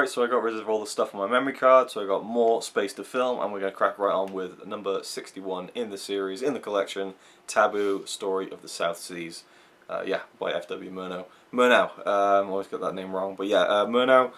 Alright, so I got rid of all the stuff on my memory card, so I got more space to film, and we're going to crack right on with number 61 in the series, in the collection, Tabu, Story of the South Seas. Yeah, by F.W. Murnau. Murnau, always got that name wrong, but yeah, Murnau,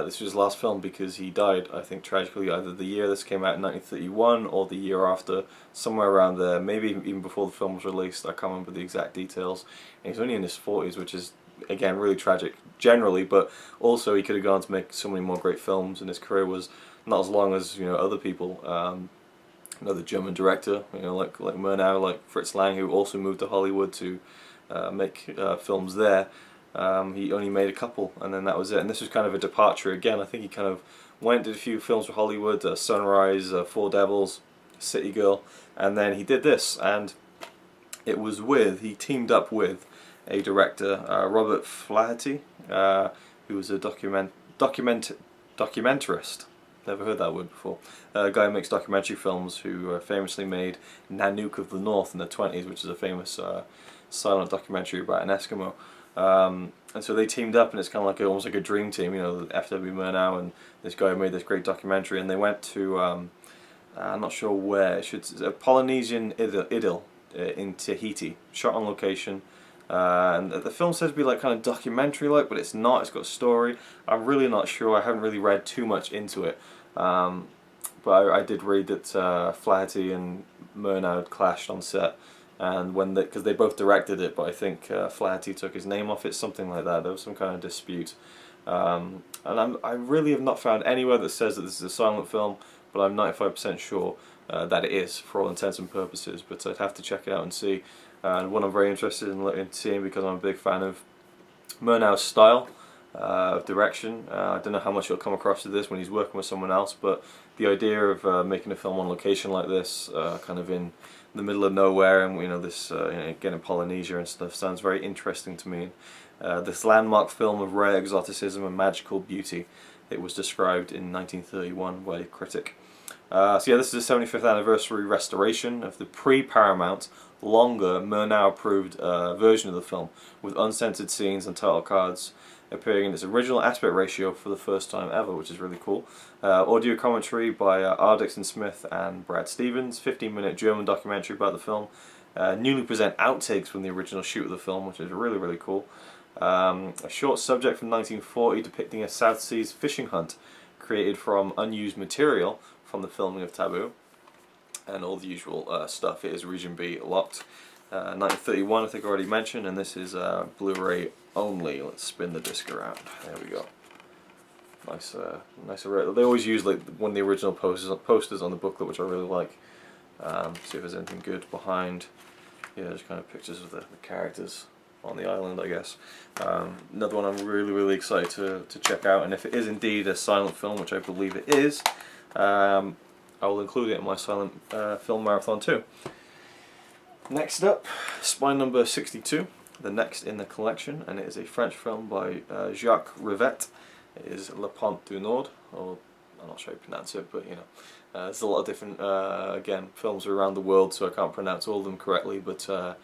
this was his last film because he died, I think, tragically, either the year this came out in 1931 or the year after, somewhere around there, maybe even before the film was released. I can't remember the exact details. And he's only in his 40s, which is, again, really tragic generally, but also he could have gone to make so many more great films, and his career was not as long as, you know, other people. Another German director, you know, like Murnau, like Fritz Lang, who also moved to Hollywood to make films there. He only made a couple, and then that was it. And this was kind of a departure again. I think he kind of went, did a few films for Hollywood, Sunrise, Four Devils, City Girl, and then he did this, and it was with, he teamed up with a director, Robert Flaherty, who was a documentarist. Never heard that word before. A guy who makes documentary films, who famously made Nanook of the North in the 1920s, which is a famous silent documentary about an Eskimo. And so they teamed up, and it's kind of like almost like a dream team, you know, F.W. Murnau and this guy who made this great documentary, and they went to, I'm not sure where, it's a Polynesian idyll in Tahiti, shot on location. And the film says to be like kind of documentary-like, but it's not. It's got a story. I'm really not sure. I haven't really read too much into it. But I did read that Flaherty and Murnau had clashed on set, and when because they both directed it, but I think Flaherty took his name off it, something like that. There was some kind of dispute. And I really have not found anywhere that says that this is a silent film, but I'm 95% sure that it is, for all intents and purposes. But I'd have to check it out and see. And one I'm very interested in seeing, because I'm a big fan of Murnau's style of direction. I don't know how much he'll come across to this when he's working with someone else, but the idea of making a film on location like this, kind of in the middle of nowhere, and you know, this you know, again in Polynesia and stuff, sounds very interesting to me. This landmark film of rare exoticism and magical beauty, it was described in 1931 by a critic. So yeah, this is a 75th anniversary restoration of the pre-Paramount, longer, Murnau-approved version of the film, with uncensored scenes and title cards appearing in its original aspect ratio for the first time ever, which is really cool. Audio commentary by R. Dixon Smith and Brad Stevens, 15-minute German documentary about the film. Newly present outtakes from the original shoot of the film, which is really, really cool. A short subject from 1940 depicting a South Seas fishing hunt created from unused material from the filming of Tabu. And all the usual stuff. It is Region B locked. 1931, I think I already mentioned, and this is Blu-ray only. Let's spin the disc around. There we go. Nice, nice. They always use like one of the original posters on the booklet, which I really like. See if there's anything good behind. Yeah, just kind of pictures of the characters on the island, I guess. Another one I'm really, really excited to check out, and if it is indeed a silent film, which I believe it is, I will include it in my silent film marathon too. Next up, spine number 62, the next in the collection, and it is a French film by Jacques Rivette. It is Le Pont du Nord, or I'm not sure how you pronounce it, but you know, there's a lot of different, again, films around the world, so I can't pronounce all of them correctly, but I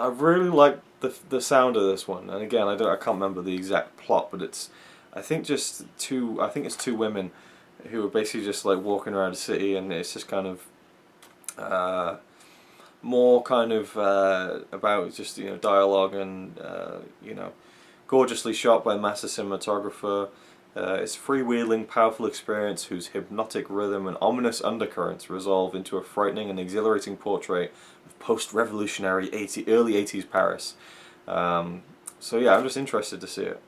really like the sound of this one. And again, I can't remember the exact plot, but it's, I think it's two women who are basically just like walking around a city, and it's just kind of more kind of about just, you know, dialogue, and you know, gorgeously shot by a master cinematographer. It's a freewheeling, powerful experience whose hypnotic rhythm and ominous undercurrents resolve into a frightening and exhilarating portrait of post-revolutionary early 80s Paris. So yeah, I'm just interested to see it.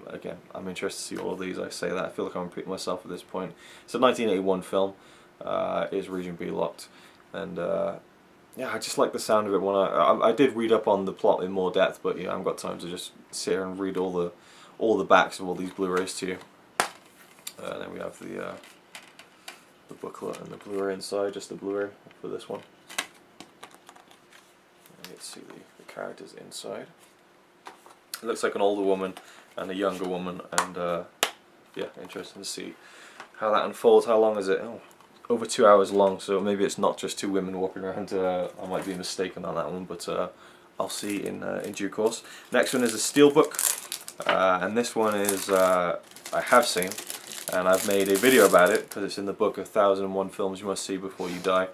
Again, I'm interested to see all of these. I say that, I feel like I'm repeating myself at this point. It's a 1981 film. It is Region B locked, and yeah, I just like the sound of it. When I did read up on the plot in more depth, but yeah, I haven't got time to just sit here and read all the backs of all these Blu-rays to you. And then we have the booklet and the Blu-ray inside, just the Blu-ray for this one. And you can see the characters inside. It looks like an older woman and a younger woman, and yeah, interesting to see how that unfolds. How long is it? Oh, over 2 hours long, so maybe it's not just two women walking around. I might be mistaken on that one, but I'll see in due course. Next one is a steelbook, and this one is I have seen, and I've made a video about it because it's in the book of 1001 Films You Must See Before You Die,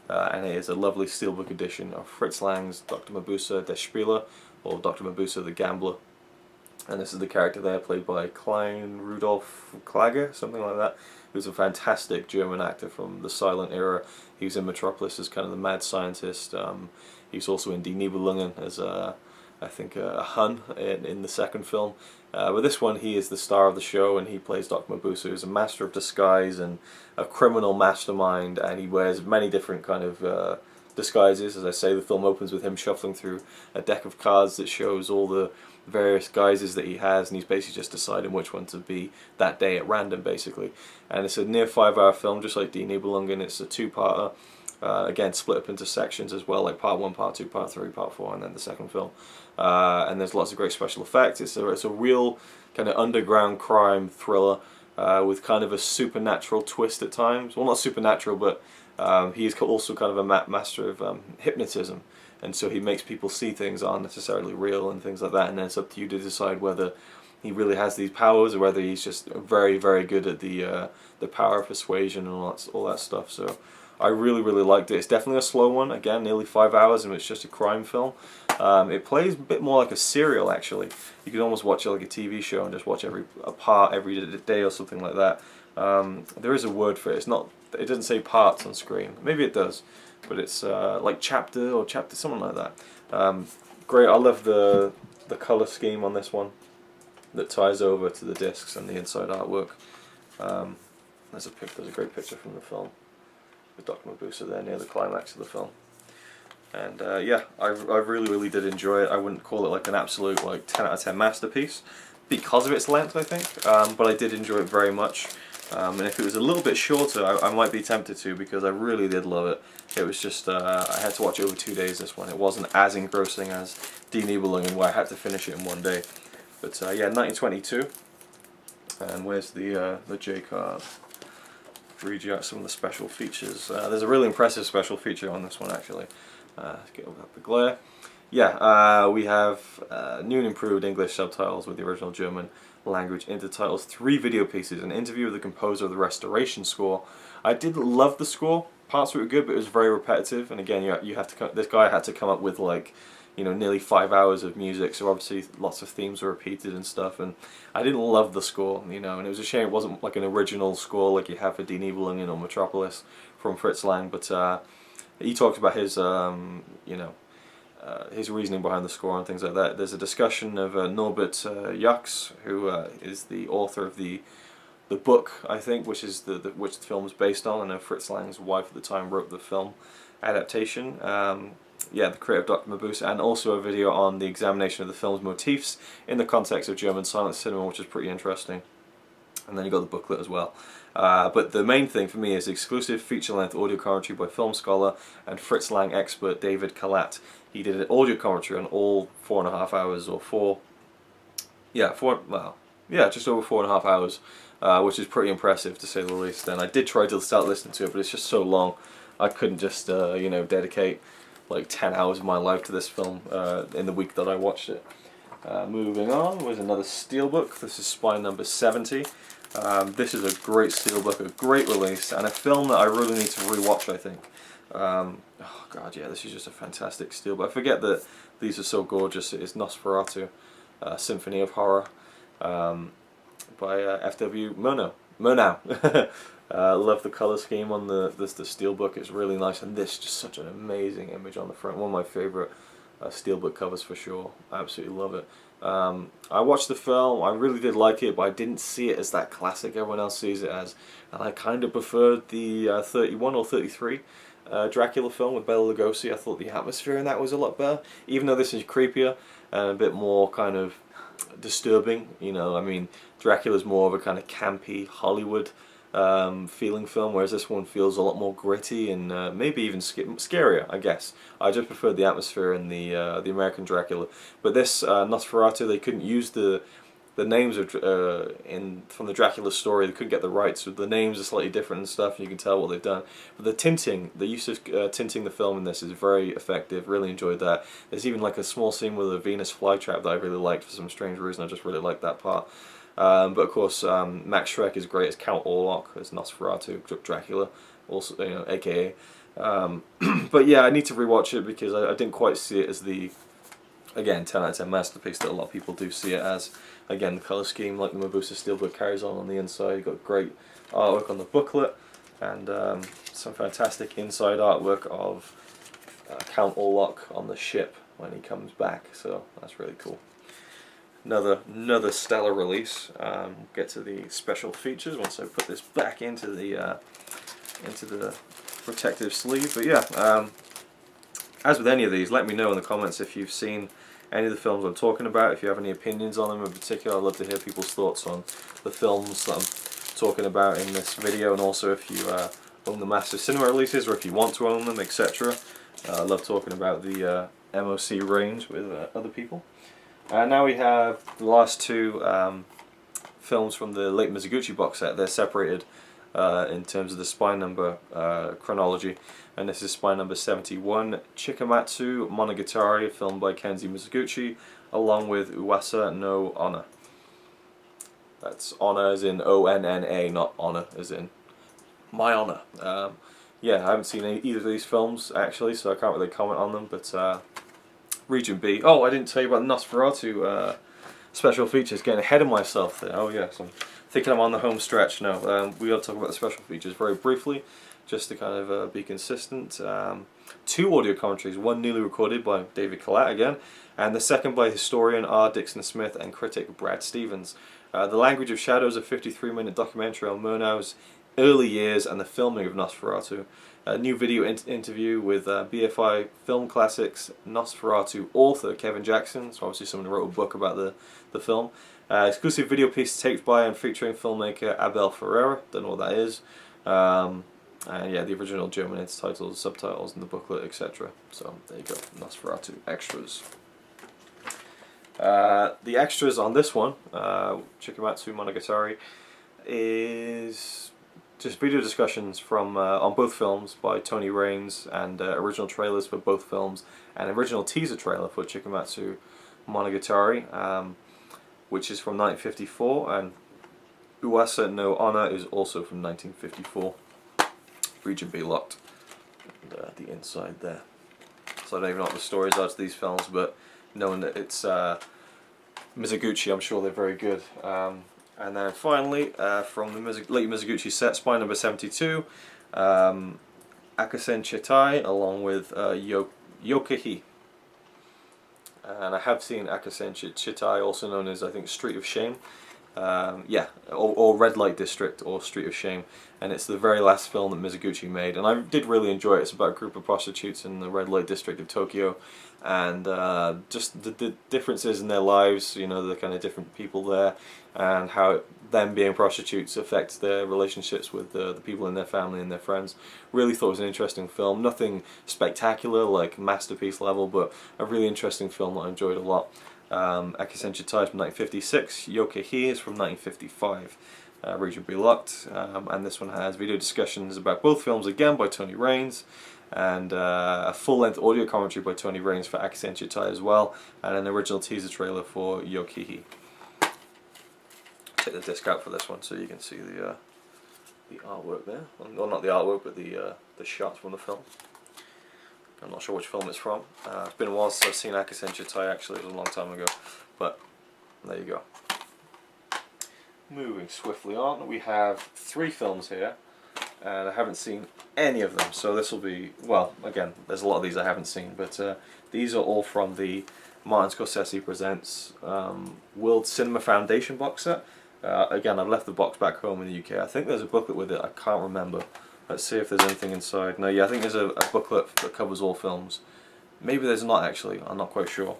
and it is a lovely steelbook edition of Fritz Lang's Dr. Mabuse der Spieler, or Dr. Mabuse the Gambler. And this is the character there, played by Klein Rudolf Klager, something like that, who's a fantastic German actor from the silent era. He was in Metropolis as kind of the mad scientist. He's also in Die Nibelungen as I think a Hun in the second film. But this one, he is the star of the show, and he plays Dr. Mabuse, who's a master of disguise and a criminal mastermind, and he wears many different kind of disguises. As I say, the film opens with him shuffling through a deck of cards that shows all the various guises that he has, and he's basically just deciding which one to be that day at random, basically. And it's a near 5-hour film, just like Die Nibelungen. It's a two-parter, again split up into sections as well, like part 1, part 2, part 3, part 4, and then the second film. And there's lots of great special effects. It's a real kind of underground crime thriller with kind of a supernatural twist at times. Well, not supernatural, but he is also kind of a master of hypnotism. And so he makes people see things that aren't necessarily real and things like that, and then it's up to you to decide whether he really has these powers or whether he's just very, very good at the power of persuasion and all that stuff. So I really, really liked it. It's definitely a slow one, again, nearly 5 hours, and it's just a crime film. It plays a bit more like a serial, actually. You could almost watch it like a TV show and just watch a part every day or something like that. There is a word for it. It doesn't say parts on screen. Maybe it does. But it's like chapter, something like that. Great. I love the color scheme on this one that ties over to the discs and the inside artwork. There's a great picture from the film with Dr. Mabuse there near the climax of the film. And yeah, I really, really did enjoy it. I wouldn't call it like an absolute 10 out of 10 masterpiece because of its length, I think. But I did enjoy it very much. And if it was a little bit shorter, I might be tempted to, because I really did love it. It was just, I had to watch it over 2 days, this one. It wasn't as engrossing as Die Nibelungen, where I had to finish it in 1 day. But yeah, 1922. And where's the J card? Read you out some of the special features. There's a really impressive special feature on this one, actually. Get over the glare. Yeah, we have new and improved English subtitles with the original German language intertitles, 3 video pieces, an interview with the composer of the restoration score. I did love the score. Parts were good, but it was very repetitive. And again, you have to. This guy had to come up with nearly 5 hours of music, so obviously lots of themes were repeated and stuff. And I didn't love the score, and it was a shame it wasn't like an original score like you have for Die Nibelungen or Metropolis from Fritz Lang. But he talked about his his reasoning behind the score and things like that. There's a discussion of Norbert Jux, who is the author of the book, I think, which is which the film is based on. I know Fritz Lang's wife at the time wrote the film adaptation. Yeah, the creator of Dr. Mabuse, and also a video on the examination of the film's motifs in the context of German silent cinema, which is pretty interesting. And then you got the booklet as well. But the main thing for me is exclusive feature-length audio commentary by film scholar and Fritz Lang expert David Kalat. He did an audio commentary on all 4.5 hours, or just over 4.5 hours, which is pretty impressive to say the least. And I did try to start listening to it, but it's just so long. I couldn't just dedicate like 10 hours of my life to this film in the week that I watched it. Moving on was another steelbook. This is spine number 70. This is a great steelbook, a great release, and a film that I really need to rewatch, I think. Oh god, yeah, this is just a fantastic steelbook. I forget that these are so gorgeous. It is Nosferatu, Symphony of Horror, by F.W. Murnau. Love the color scheme on the steelbook. It's really nice, and this is just such an amazing image on the front. One of my favorite steelbook covers for sure. I absolutely love it. I watched the film. I really did like it, but I didn't see it as that classic everyone else sees it as, and I kind of preferred the 31 or 33 Dracula film with Bela Lugosi. I thought the atmosphere in that was a lot better, even though this is creepier and a bit more kind of disturbing. I mean, Dracula's more of a kind of campy Hollywood feeling film, whereas this one feels a lot more gritty and maybe even scarier, I guess. I just preferred the atmosphere in the American Dracula. But this Nosferatu, they couldn't use the the names of from the Dracula story, they couldn't get the rights, so the names are slightly different and stuff, and you can tell what they've done. But the tinting, the use of tinting the film in this is very effective. Really enjoyed that. There's even like a small scene with a Venus flytrap that I really liked for some strange reason. I just really liked that part. But of course, Max Schreck is great as Count Orlok, as Nosferatu, Dracula, also, you know, AKA. But yeah, I need to rewatch it because I didn't quite see it as the, again, 10 out of 10 masterpiece that a lot of people do see it as. Again, the colour scheme, like the Mabuse Steelbook, carries on the inside. You've got great artwork on the booklet, and some fantastic inside artwork of Count Orlok on the ship when he comes back, so that's really cool. Another stellar release. Get to the special features once I put this back into the protective sleeve. But yeah, as with any of these, let me know in the comments if you've seen any of the films I'm talking about. If you have any opinions on them in particular, I'd love to hear people's thoughts on the films that I'm talking about in this video, and also if you own the massive cinema releases or if you want to own them, etc. I love talking about the MOC range with other people. Now we have the last two films from the late Mizoguchi box set. They're separated in terms of the spine number chronology, and this is spine number 71, Chikamatsu Monogatari, filmed by Kenji Mizoguchi, along with Uwasa no Onna. That's Onna as in O-N-N-A, not Honor as in my honor. Yeah, I haven't seen either of these films actually, so I can't really comment on them, but Region B. Oh, I didn't tell you about Nosferatu special features, getting ahead of myself there. Oh yes, I'm thinking I'm on the home stretch now. We got to talk about the special features very briefly, just to kind of be consistent. Two audio commentaries, one newly recorded by David Collette again, and the second by historian R. Dixon Smith and critic Brad Stevens. The Language of Shadows, a 53-minute documentary on Murnau's early years and the filming of Nosferatu. A new video interview with BFI Film Classics Nosferatu author Kevin Jackson, so obviously someone who wrote a book about the film. Exclusive video piece taped by and featuring filmmaker Abel Ferreira, don't know what that is. And yeah, the original German titles, subtitles in the booklet, etc. So there you go, Nosferatu extras. The extras on this one, Chikamatsu Monogatari, is just video discussions from on both films by Tony Raines, and original trailers for both films, and original teaser trailer for Chikamatsu Monogatari, which is from 1954, and Uwasa no Onna is also from 1954. Region B locked, and the inside there. So I don't even know what the stories are to these films, but knowing that it's Mizoguchi, I'm sure they're very good. And then finally, from the late Mizoguchi set, spine number 72, Akasen Chitai, along with Yokahi. And I have seen Akasen Chitai, also known as, I think, Street of Shame. Yeah, or Red Light District, or Street of Shame. And it's the very last film that Mizoguchi made, and I did really enjoy it. It's about a group of prostitutes in the Red Light District of Tokyo, and just the differences in their lives, you know, the kind of different people there, and how them being prostitutes affects their relationships with the people in their family and their friends. Really thought it was an interesting film. Nothing spectacular, like masterpiece level, but a really interesting film that I enjoyed a lot. Akasen Chitai is from 1956, Yokahi is from 1955. Region B locked, and this one has video discussions about both films again by Tony Raines, and a full-length audio commentary by Tony Raines for Akasen Chitai as well, and an original teaser trailer for Yokahi. Take the disc out for this one so you can see the artwork there. Well, not the artwork, but the shots from the film. I'm not sure which film it's from. It's been a while since I've seen Akasen Chitai, actually. It was a long time ago, but there you go. Moving swiftly on, we have 3 films here, and I haven't seen any of them, so this will be, well, again, there's a lot of these I haven't seen, but these are all from the Martin Scorsese Presents World Cinema Foundation box set. Again, I've left the box back home in the UK. I think there's a booklet with it, I can't remember. Let's see if there's anything inside. No, yeah, I think there's a booklet that covers all films. Maybe there's not, actually, I'm not quite sure.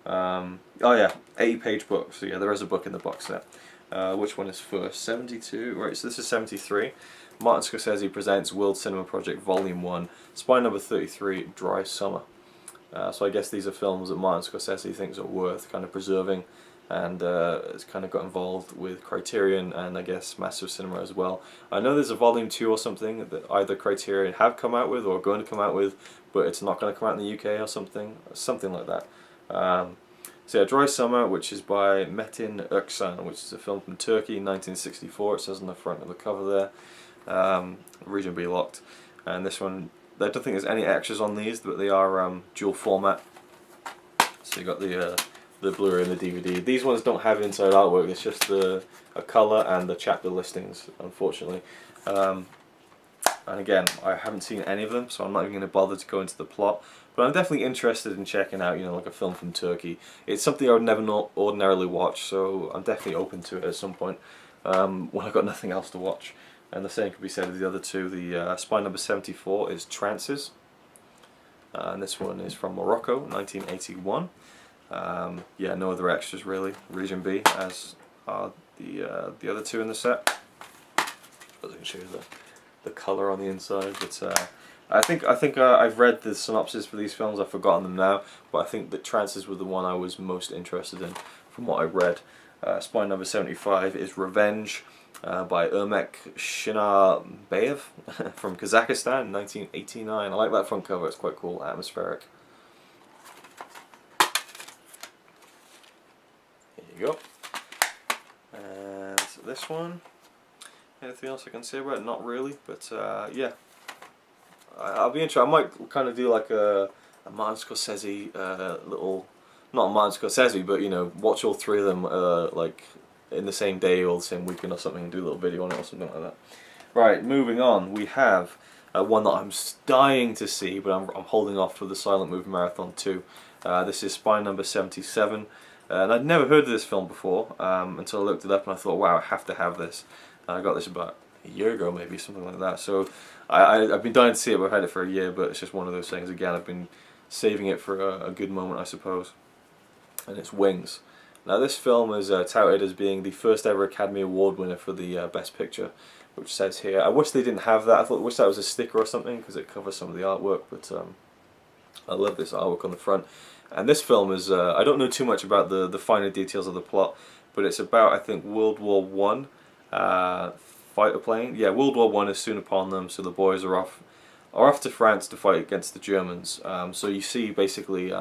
Oh yeah, 80-page book, so yeah, there is a book in the box set. Which one is first? 72, right, so this is 73. Martin Scorsese Presents World Cinema Project Volume 1, spine number 33, Dry Summer. So I guess these are films that Martin Scorsese thinks are worth kind of preserving and it's kind of got involved with Criterion and I guess Massive Cinema as well. I know there's a volume 2 or something that either Criterion have come out with or are going to come out with, but it's not going to come out in the UK or something like that. So yeah, Dry Summer, which is by Metin Erksan, which is a film from Turkey, 1964. It says on the front of the cover there. Region B locked. And this one, I don't think there's any extras on these, but they are dual format. So you got the Blu-ray and the DVD. These ones don't have inside artwork. It's just a color and the chapter listings, unfortunately. And again, I haven't seen any of them, so I'm not even going to bother to go into the plot. But I'm definitely interested in checking out, you know, like a film from Turkey. It's something I would never ordinarily watch, so I'm definitely open to it at some point when I've got nothing else to watch. And the same could be said of the other two. The Spy Number 74 is Trances, and this one is from Morocco, 1981. Yeah, no other extras really. Region B, as are the other two in the set. I suppose I can show you the colour on the inside, but I think I've read the synopsis for these films. I've forgotten them now, but I think that Trances was the one I was most interested in from what I read. Spy Number 75 is Revenge by Ermek Shinarbayev from Kazakhstan, 1989. I like that front cover. It's quite cool, atmospheric. Here you go. And this one. Anything else I can say about it? Not really, but yeah. I'll be interested. I might kind of do like a Martin Scorsese little, not Martin Scorsese, but you know, watch all three of them like in the same day or the same weekend or something, and do a little video on it or something like that. Right, moving on. We have one that I'm dying to see, but I'm holding off for the Silent Movie Marathon 2. This is Spy Number 77, and I'd never heard of this film before until I looked it up, and I thought, wow, I have to have this. I got this about a year ago, maybe, something like that. So I've been dying to see it, but I've had it for a year, but it's just one of those things. Again, I've been saving it for a good moment, I suppose. And it's Wings. Now this film is touted as being the first ever Academy Award winner for the Best Picture, which says here. I wish they didn't have that. I wish that was a sticker or something, because it covers some of the artwork, but I love this artwork on the front. And this film is, I don't know too much about the finer details of the plot, but it's about, I think, World War One. Fighter plane. Yeah, World War One is soon upon them, so the boys are off to France to fight against the Germans. So you see basically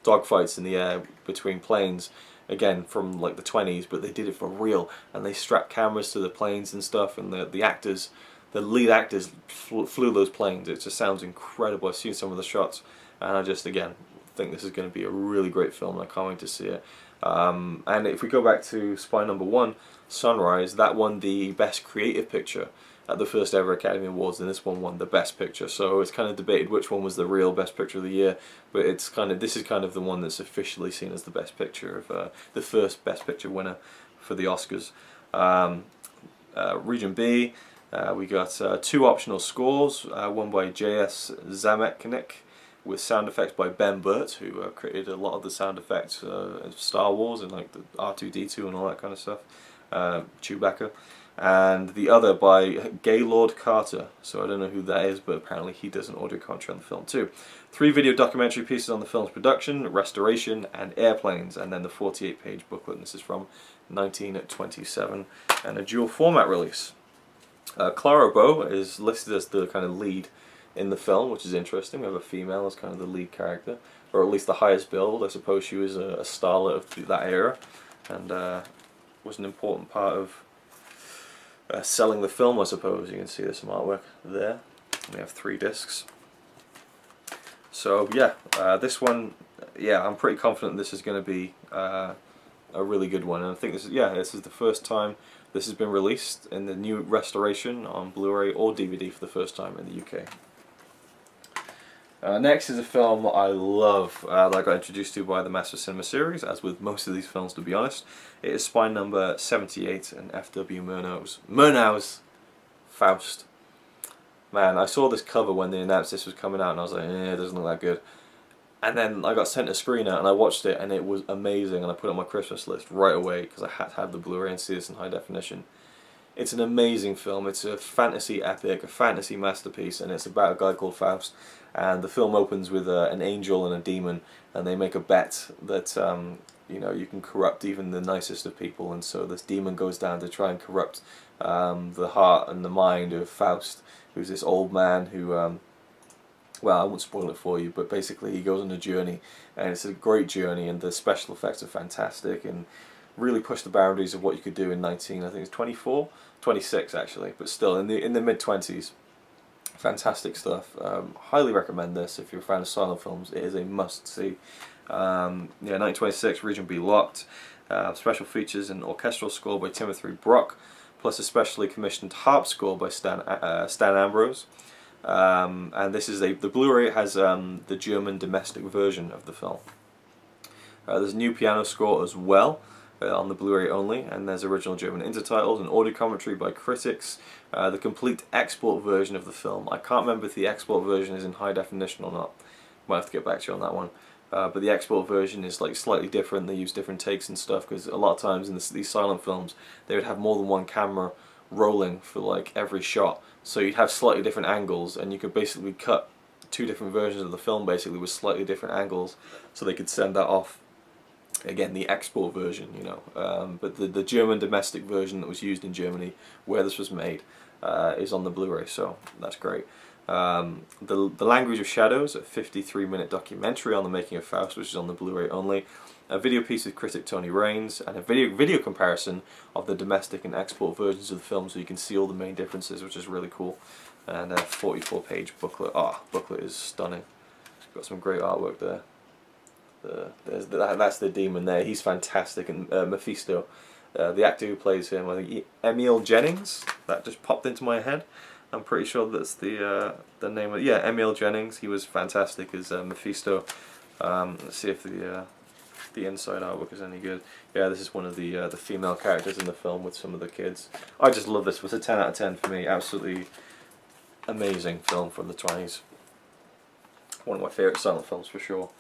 dogfights in the air between planes, again from like the 20s, but they did it for real, and they strapped cameras to the planes and stuff, and the lead actors flew those planes. It just sounds incredible. I've seen some of the shots, and I just again think this is going to be a really great film, and I can't wait to see it. And if we go back to Spy Number 1, Sunrise, that won the Best Creative Picture at the first ever Academy Awards, and this one won the Best Picture. So it's kind of debated which one was the real Best Picture of the year, but it's this is kind of the one that's officially seen as the Best Picture of the first Best Picture winner for the Oscars. Region B, we got two optional scores, one by J.S. Zameknik, with sound effects by Ben Burt, who created a lot of the sound effects of Star Wars and like the R2-D2 and all that kind of stuff, Chewbacca, and the other by Gaylord Carter. So I don't know who that is, but apparently he does an audio commentary on the film too. 3 video documentary pieces on the film's production, restoration, and airplanes, and then the 48-page booklet. And this is from 1927, and a dual format release. Clara Bow is listed as the kind of lead in the film, which is interesting. We have a female as kind of the lead character, or at least the highest build. I suppose she was a starlet of that era, and was an important part of selling the film, I suppose. You can see there's some artwork there. We have 3 discs. So yeah, this one, yeah, I'm pretty confident this is going to be a really good one, and I think this is the first time this has been released in the new restoration on Blu-ray or DVD for the first time in the UK. Next is a film I love, that I got introduced to by the Massive Cinema series, as with most of these films, to be honest. It is Spy Number 78 and F.W. Murnau's Faust. Man, I saw this cover when they announced this was coming out, and I was like, it doesn't look that good. And then I got sent a screener, and I watched it, and it was amazing, and I put it on my Christmas list right away, because I had to have the Blu-ray and see this in high definition. It's an amazing film. It's a fantasy epic, a fantasy masterpiece, and it's about a guy called Faust. And the film opens with an angel and a demon, and they make a bet that you know, you can corrupt even the nicest of people, and so this demon goes down to try and corrupt the heart and the mind of Faust, who's this old man who, well, I won't spoil it for you, but basically he goes on a journey, and it's a great journey, and the special effects are fantastic, and really push the boundaries of what you could do in I think it's 24, 26 actually, but still in the mid-20s. Fantastic stuff. Highly recommend this if you're a fan of silent films. It is a must-see. Yeah, 1926, Region B Locked. Special features an orchestral score by Timothy Brock, plus a specially commissioned harp score by Stan Ambrose. And this is the Blu-ray has the German domestic version of the film. There's a new piano score as well on the Blu-ray only, and there's original German intertitles and audio commentary by critics. The complete export version of the film, I can't remember if the export version is in high definition or not. Might have to get back to you on that one. But the export version is like slightly different. They use different takes and stuff, because a lot of times in these silent films they would have more than one camera rolling for like every shot, so you'd have slightly different angles, and you could basically cut two different versions of the film basically with slightly different angles, so they could send that off. Again, the export version, you know, but the German domestic version that was used in Germany, where this was made, is on the Blu-ray, so that's great. The Language of Shadows, a 53-minute documentary on the making of Faust, which is on the Blu-ray only. A video piece with critic Tony Raines, and a video comparison of the domestic and export versions of the film, so you can see all the main differences, which is really cool. And a 44-page booklet. Booklet is stunning. Got some great artwork there. That's the demon there. He's fantastic, and Mephisto, the actor who plays him, I think Emil Jennings. That just popped into my head. I'm pretty sure that's the name of, yeah, Emil Jennings. He was fantastic as Mephisto. Let's see if the inside artwork is any good. Yeah, this is one of the female characters in the film with some of the kids. I just love this. It was a 10 out of 10 for me. Absolutely amazing film from the 20s. One of my favourite silent films for sure.